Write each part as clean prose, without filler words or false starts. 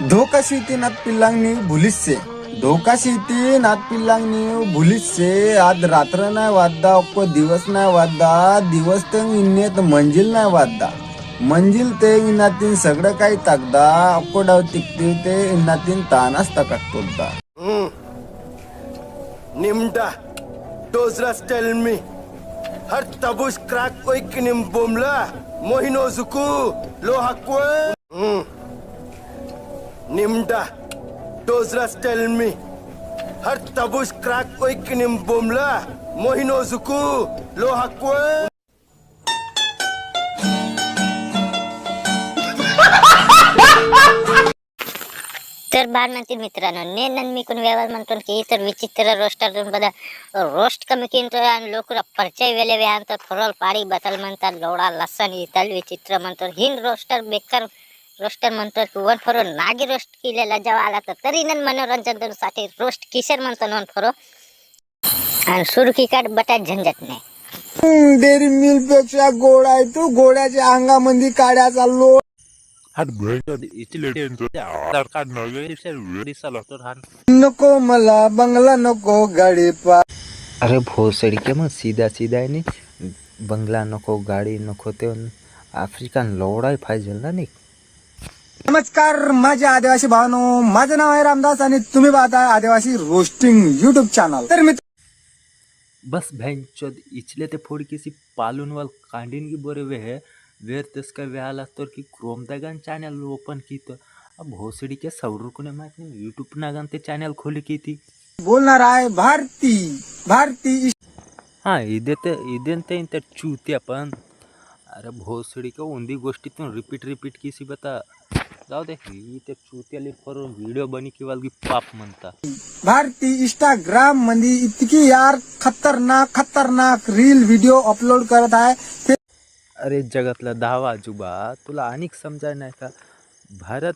धोका शेती नात पिल्लांनी भुलीससे धोका शेती नात पिल्लांनी भुलीससे आज रात्र नाही वाद्दा अक्को दिवस नाही वाद्दा दिवस ते इन्नेत मंजिल नाही वाद्दा मंजिल ते इनातीन सगळं काही ताकदा अक्को डाव तिकती ते इनातीन तानाच ताकद तोडदा Nimda, Dozras tell me. Har tabush crack oikinim bomla. Mohino zuku, lo hakwe. Nimda, Dozras tell me. Har tabush crack oikinim bomla. Mohino zuku, lo hakwe. तर बाळनातील मित्रांनो नेन मी कोण व्यवहार म्हणतो की इतर विचित्र रोस्टर बदा रोस्ट कमी किंतो आणि लोक परिचय वेले व्याहंत फरोल पाडी बतल म्हणतात लोडा लसण इतल विचित्र म्हणतो हिंद रोस्टर बेकार रोस्टर म्हणतो की वन फरो नागी रोस्ट केलेला जेव्हा आला तर तरी नन मनोरंजन साठी रोस्ट किशोर म्हणतो वन फरो आणि सुरखी काट बटा झंझट नाही डेअरी मिल्क पेक्षा गोड आहे तू गोड्याच्या अंगामध्ये काड्या चाललो नको मला बंगला नको गाडी पा अरे भोसड़ी के मग सीधा सीधा आहे नाही बंगला नको गाडी नको ते आफ्रिकन लोडाय पाहिजे ना नाही. नमस्कार माझे आदिवासी भावनो माझं नाव आहे रामदास आणि तुम्ही पाहता आदिवासी रोस्टिंग यूट्यूब चॅनल. तर मित्र बस भैंचोद इचले ते फोड़ किसी पालून वाल कांडीन की बोरे वे है वेर तस्का व्याला तो की क्रोम दगन चैनल ओपन की तो अब भोसड़ी के सौर को माहिती यूट्यूब नागन ते चॅनल खोली की थी बोलणार आहे भारती हाँ इदेन ते इंतर चूतिया पण अरे भोसड़ी के उंदी गोष्टी तुम रिपीट किसी बता जाऊ दे ते चूतियाली फॉर व्हिडिओ बनी की वालगी पाप म्हणता भारती इंस्टाग्राम मध्ये इतकी यार खतरनाक रील व्हिडिओ अपलोड करत आहे ते अरे जगातला 10वा अजूबा तुला अनेक समजाय नाही का भारत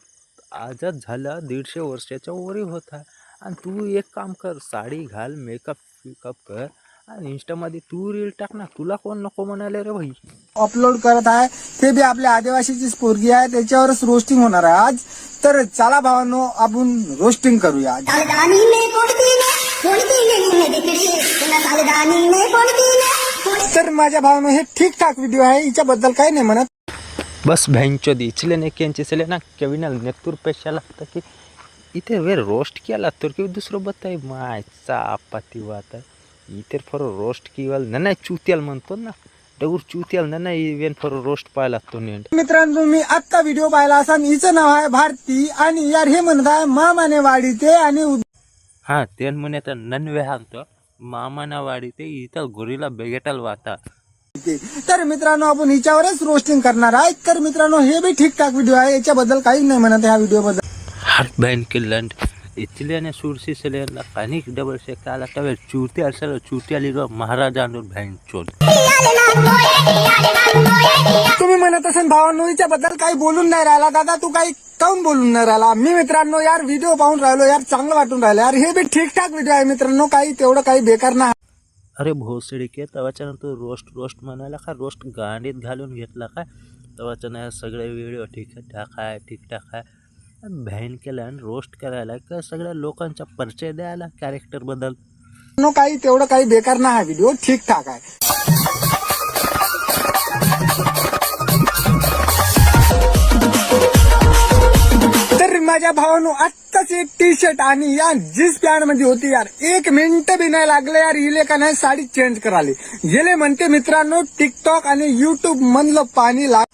आजाद झाला 150 वर्षाच्या वरी होता आणि तू एक काम कर साडी घाल मेकअप कर आणि इंस्टामध्ये तू रील टाक ना तुला कोण नको म्हणाले रे भाई. अपलोड करत आहे ते बी आपल्या आदिवासीची पोरगी आहे त्याच्यावरच रोस्टिंग होणार आहे आज. तर चला भावांनो आपण रोस्टिंग करूया आज. तर माझ्या भावानं हे ठीकठाक व्हिडिओ आहे हिच्याबद्दल काही नाही म्हणत. बस भैंचोद इचले ने केंचेसले ना कविनल नेतूर पेशा लागतं की इथे वे रोस्ट केला तर की दुसरं बताय मायचा आपत्ती वात इथे फॉर रोस्ट किवाल नाही चुत्याल म्हणतो ना डगूर चुत्याल नाही इव्हन फॉर रोस्ट पाहायला लागतो नेंड. मित्रांनो मी आत्ता व्हिडिओ पाहिला असा हिचं नाव आहे भारती आणि यार हे म्हणत आहे मामाने वाडी ते आणि हा ते म्हणे तर ननवे हांतो मामाना वाडी ते इथं गोरीला बेगेटल वाता. तर मित्रांनो आपण हिच्यावरच रोस्टिंग करणार आहे. तर मित्रांनो हे बी ठीकठाक व्हिडिओ आहे याच्याबद्दल काही नाही म्हणत ह्या व्हिडिओ बद्दल. हार्ट बहन के लंड इतने सुरसी से लेना कनिक डबल से काला तवे चूते असल चूते ली महाराजा बहन चोद. तुम्ही म्हणत असेल भावांनो हिच्याबद्दल काही बोलून नाही राहिला दादा तू काही काऊन बोलून नाही राहिला. मी मित्रांनो यार व्हिडिओ पाहून राहिलो यार चांगलं वाटून राहिलं यार हे बी ठीकठाक व्हिडिओ आहे मित्रांनो काही तेवढं काही बेकार नाही. अरे भोसडी के तवाच्या तू रोस्ट म्हणायला का रोस्ट गांडीत घालून घेतला काय तवाच्या सगळे व्हिडिओ ठीकठाक आहे बहन केला रोस्ट करायला का सगळ्या लोकांचा परिचय द्यायला कॅरेक्टर बद्दल काही तेवढं काही बेकार नाही हा व्हिडिओ ठीकठाक आहे. तर माझ्या भावानो आत्ताच एक टी शर्ट आणि या जीन्स पॅन्ट मध्ये होती यार 1 मिनिट बी नाही लागलं यार इले का नाही साडी चेंज कराली गेले म्हणते मित्रांनो टिकटॉक आणि युट्यूब मधलं पाणी लाग.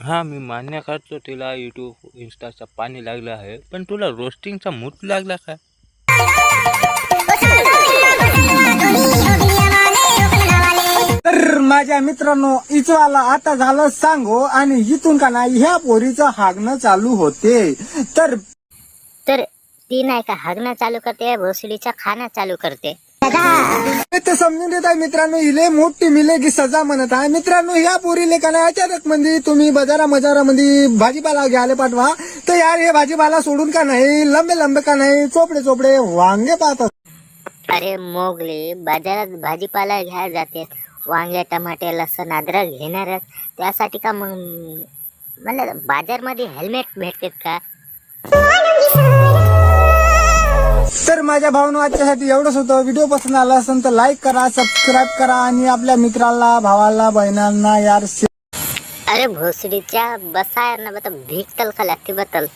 हा मी मान्य करतो तिला यूट्यूब इंस्टाचा पाणी लागलं आहे पण तुला रोस्टिंगचा मूड लागला का. तर माझ्या मित्रांनो इचवाला आता झालं सांगो आणि इथून का नाही ह्या पोरीचं हागणं चालू होते. तर ती नाही का हागणं चालू करते भोसडीचा खाणं चालू करते. ते समजून देत आहे मित्रांनो हिले मोठी मिले की सजा म्हणत आहे. मित्रांनो ह्या पोरीले का नाही अचानक मध्ये तुम्ही बाजारामध्ये भाजीपाला घ्यायला पाठवा तर यार हे भाजीपाला सोडून का नाही लंबे का नाही चोपडे वांगे पाहतात. अरे मोगली बाजारात भाजीपाला घ्यायला जाते वांगे टमाटे लसण अद्रक घेणारच त्यासाठी का मग म्हणलं बाजारमध्ये हेल्मेट भेटतात का. तर माझ्या भावनो आजच्यासाठी एवढंच होतं. व्हिडिओ पसंत आला असेल तर लाईक करा, सबस्क्राईब करा आणि आपल्या मित्राला, भावाला, बहिणांना यार अरे भोसडीच्या बसा यार ना बता भीक तल खाल्या ती बतल